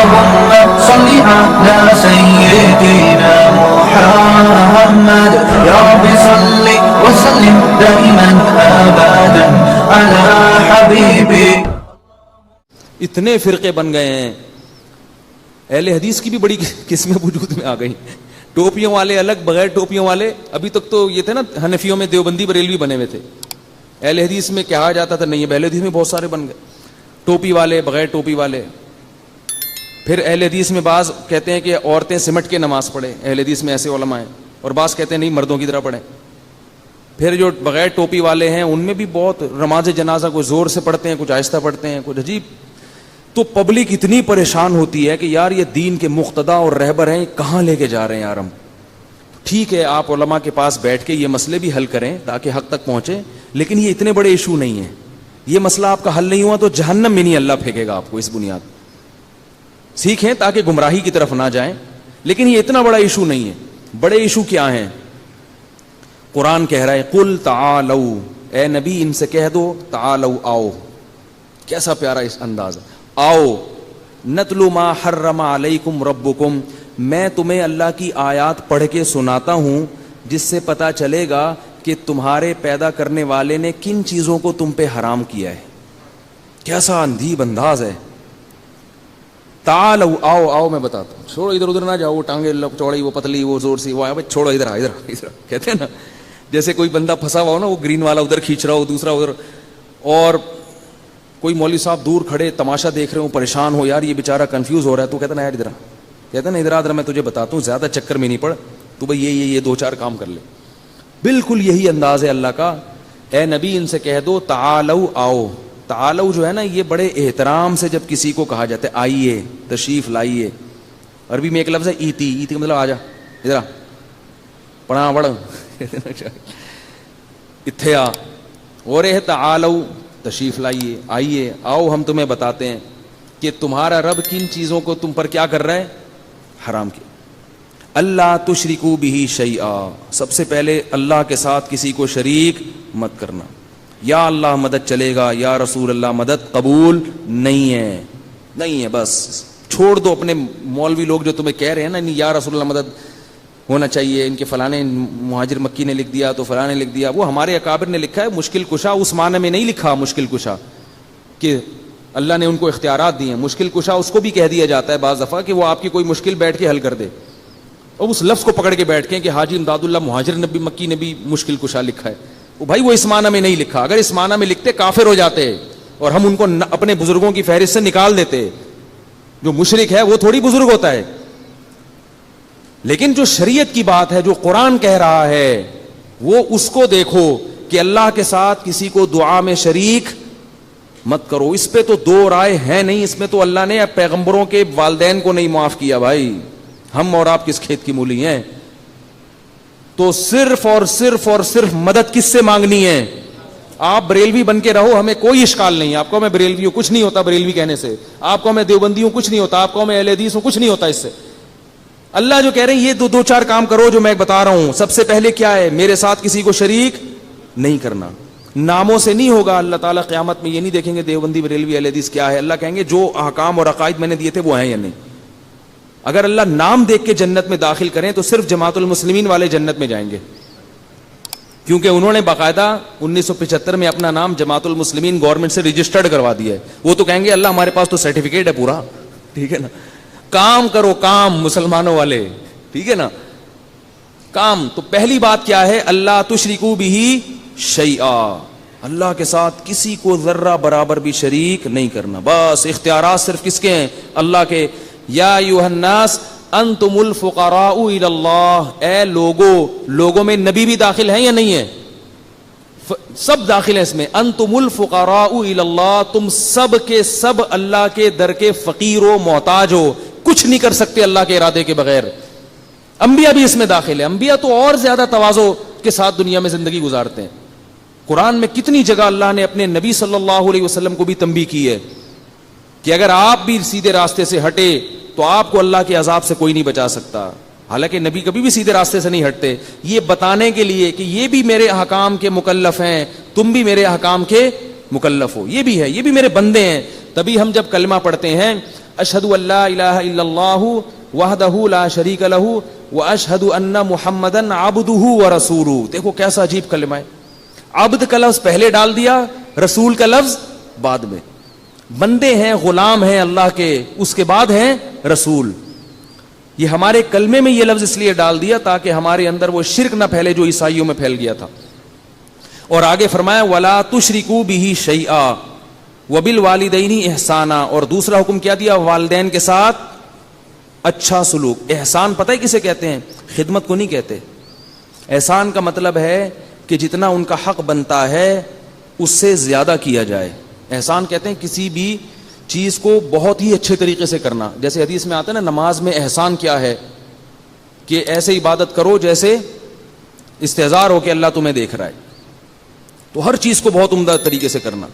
اللهم صل على سيدنا محمد يا رب صل وسلم دائما ابدا على حبيبك. اتنے فرقے بن گئے ہیں. اہل حدیث کی بھی بڑی قسمیں وجود میں آ گئی. ٹوپیوں والے الگ, بغیر ٹوپیوں والے. ابھی تک تو یہ تھے نا حنفیوں میں دیوبندی بریلوی بنے ہوئے تھے. اہل حدیث میں کہا جاتا تھا نہیں, اہل حدیث میں بہت سارے بن گئے, ٹوپی والے, بغیر ٹوپی والے. پھر اہل حدیث میں بعض کہتے ہیں کہ عورتیں سمٹ کے نماز پڑھیں, اہل حدیث میں ایسے علماء ہیں, اور بعض کہتے ہیں نہیں مردوں کی طرح پڑھیں. پھر جو بغیر ٹوپی والے ہیں ان میں بھی بہت نماز جنازہ کچھ زور سے پڑھتے ہیں, کچھ آہستہ پڑھتے ہیں, کچھ عجیب. تو پبلک اتنی پریشان ہوتی ہے کہ یار یہ دین کے مقتدا اور رہبر ہیں, کہاں لے کے جا رہے ہیں یار ہم. ٹھیک ہے آپ علماء کے پاس بیٹھ کے یہ مسئلے بھی حل کریں تاکہ حق تک پہنچے, لیکن یہ اتنے بڑے ایشو نہیں ہیں. یہ مسئلہ آپ کا حل نہیں ہوا تو جہنم میں نہیں اللہ پھینکے گا آپ کو. اس بنیاد سیکھیں تاکہ گمراہی کی طرف نہ جائیں, لیکن یہ اتنا بڑا ایشو نہیں ہے. بڑے ایشو کیا ہیں؟ قرآن کہہ رہا ہے قل تعالوا, اے نبی ان سے کہہ دو تعالوا, آؤ. کیسا پیارا اس انداز ہے, آؤ. نتلو ما حرم علیکم ربکم, میں تمہیں اللہ کی آیات پڑھ کے سناتا ہوں جس سے پتا چلے گا کہ تمہارے پیدا کرنے والے نے کن چیزوں کو تم پہ حرام کیا ہے. کیسا اندھیب انداز ہے. تعالوا, آؤ آؤ میں بتاتا ہوں. چھوڑو ادھر ادھر نہ جاؤ, وہ ٹانگیں چوڑی, وہ پتلی, وہ زور سی, وہ آیا بھائی چھوڑو ادھر ادھر ادھر. کہتے ہیں نا جیسے کوئی بندہ پھنسا ہوا ہو نا, وہ گرین والا ادھر کھینچ رہا ہو, دوسرا ادھر, اور کوئی مولوی صاحب دور کھڑے تماشا دیکھ رہے ہو, پریشان ہو یار یہ بیچارہ کنفیوز ہو رہا ہے, تو کہتا نا یار ادھر, کہتا نا ادھر ادھر میں تجھے بتاتا ہوں, زیادہ چکر میں نہیں پڑ, تو بھائی یہ دو چار کام کر لے. بالکل یہی انداز ہے اللہ کا. اے نبی ان سے کہہ دو تعالوا, آؤ. تعالوا جو ہے نا یہ بڑے احترام سے جب کسی کو کہا جاتا ہے آئیے, تشریف لائیے. عربی میں ایک لفظ ہے ایتی, ایتی کا مطلب آ جا, ادھر پڑھا پڑھ اتھے آ, اور ہے تعالوا تشریف لائیے, آئیے, آؤ ہم تمہیں بتاتے ہیں کہ تمہارا رب کن چیزوں کو تم پر کیا کر رہا ہے, حرام کیا. اللہ تشرکو بہ شیئا, سب سے پہلے اللہ کے ساتھ کسی کو شریک مت کرنا. یا اللہ مدد چلے گا, یا رسول اللہ مدد قبول نہیں ہے, نہیں ہے. بس چھوڑ دو اپنے مولوی لوگ جو تمہیں کہہ رہے ہیں نا یا رسول اللہ مدد ہونا چاہیے, ان کے فلانے مہاجر مکی نے لکھ دیا تو فلانے نے لکھ دیا. وہ ہمارے اکابر نے لکھا ہے. مشکل کشا اس معنی میں نہیں لکھا مشکل کشا کہ اللہ نے ان کو اختیارات دیے ہیں. مشکل کشا اس کو بھی کہہ دیا جاتا ہے بعض دفعہ کہ وہ آپ کی کوئی مشکل بیٹھ کے حل کر دے, اور اس لفظ کو پکڑ کے بیٹھ کے کہ حاجی امداد اللہ مہاجر نبی مکی نے بھی مشکل کشا لکھا ہے. وہ بھائی وہ اس معنی میں نہیں لکھا. اگر اس معنی میں لکھتے کافر ہو جاتے اور ہم ان کو اپنے بزرگوں کی فہرست سے نکال دیتے. جو مشرک ہے وہ تھوڑی بزرگ ہوتا ہے. لیکن جو شریعت کی بات ہے, جو قرآن کہہ رہا ہے, وہ اس کو دیکھو کہ اللہ کے ساتھ کسی کو دعا میں شریک مت کرو. اس پہ تو دو رائے ہیں نہیں. اس میں تو اللہ نے پیغمبروں کے والدین کو نہیں معاف کیا. بھائی ہم اور آپ کس کھیت کی مولی ہیں. تو صرف اور صرف اور صرف مدد کس سے مانگنی ہے؟ آپ بریلوی بن کے رہو, ہمیں کوئی اشکال نہیں. آپ کو میں بریلوی ہوں, کچھ نہیں ہوتا بریلوی کہنے سے. آپ کو میں دیوبندی ہوں, کچھ نہیں ہوتا. آپ کو میں اہل حدیث ہوں, کچھ نہیں ہوتا اس سے. اللہ جو کہہ رہے ہیں یہ دو چار کام کرو جو میں بتا رہا ہوں. سب سے پہلے کیا ہے؟ میرے ساتھ کسی کو شریک نہیں کرنا. ناموں سے نہیں ہوگا. اللہ تعالیٰ قیامت میں یہ نہیں دیکھیں گے دیوبندی بریلوی اہل حدیث کیا ہے. اللہ کہیں گے جو احکام اور عقائد میں نے دیے تھے وہ ہیں یا نہیں. اگر اللہ نام دیکھ کے جنت میں داخل کریں تو صرف جماعت المسلمین والے جنت میں جائیں گے, کیونکہ انہوں نے باقاعدہ 1975 میں اپنا نام جماعت المسلمین گورنمنٹ سے رجسٹرڈ کروا دیا ہے. وہ تو کہیں گے اللہ ہمارے پاس تو سرٹیفکیٹ ہے پورا, ٹھیک ہے نا. کام کرو کام مسلمانوں والے, ٹھیک ہے نا, کام. تو پہلی بات کیا ہے؟ اللہ تشرکو بہ شیئا, اللہ کے ساتھ کسی کو ذرہ برابر بھی شریک نہیں کرنا. بس اختیارات صرف کس کے ہیں؟ اللہ کے. یا ایھا الناس انتم الفقراء الی اللہ, اے لوگوں میں نبی بھی داخل ہیں یا نہیں ہے؟ سب داخل ہیں اس میں. انتم الفقراء الی اللہ, تم سب کے سب اللہ کے در کے فقیر و محتاج ہو, کچھ نہیں کر سکتے اللہ کے ارادے کے بغیر. انبیاء بھی اس میں داخل ہیں. انبیاء تو اور زیادہ تواضع کے ساتھ دنیا میں زندگی گزارتے ہیں. قرآن میں کتنی جگہ اللہ نے اپنے نبی صلی اللہ علیہ وسلم کو بھی تنبیہ کی ہے کہ اگر آپ بھی سیدھے راستے سے ہٹے تو آپ کو اللہ کے عذاب سے کوئی نہیں بچا سکتا. حالانکہ نبی کبھی بھی سیدھے راستے سے نہیں ہٹتے, یہ بتانے کے لیے کہ یہ بھی میرے احکام کے مکلف ہیں, تم بھی میرے احکام کے مکلف ہو, یہ بھی ہے, یہ بھی میرے بندے ہیں. تبھی ہم جب کلمہ پڑھتے ہیں اشہد ان لا الہ الا اللہ وحدہ لا شریک لہ واشہد ان محمدن عبدہ ورسولہ. دیکھو کیسا عجیب کلمہ ہے. عبد کا لفظ پہلے ڈال دیا, رسول کا لفظ بعد میں. بندے ہیں, غلام ہیں اللہ کے, اس کے بعد ہیں رسول. یہ ہمارے کلمے میں یہ لفظ اس لیے ڈال دیا تاکہ ہمارے اندر وہ شرک نہ پھیلے جو عیسائیوں میں پھیل گیا تھا. اور آگے فرمایا وَلَا تُشْرِكُوا بِهِ شَيْئًا وَبِالْوَالِدَيْنِ احسانا. اور دوسرا حکم کیا دیا؟ والدین کے ساتھ اچھا سلوک. احسان پتہ ہے کسے کہتے ہیں؟ خدمت کو نہیں کہتے. احسان کا مطلب ہے کہ جتنا ان کا حق بنتا ہے اس سے زیادہ کیا جائے. احسان کہتے ہیں کسی بھی چیز کو بہت ہی اچھے طریقے سے کرنا. جیسے حدیث میں آتا ہے نا, نماز میں احسان کیا ہے کہ ایسے عبادت کرو جیسے استحضار ہو کہ اللہ تمہیں دیکھ رہا ہے. تو ہر چیز کو بہت عمدہ طریقے سے کرنا.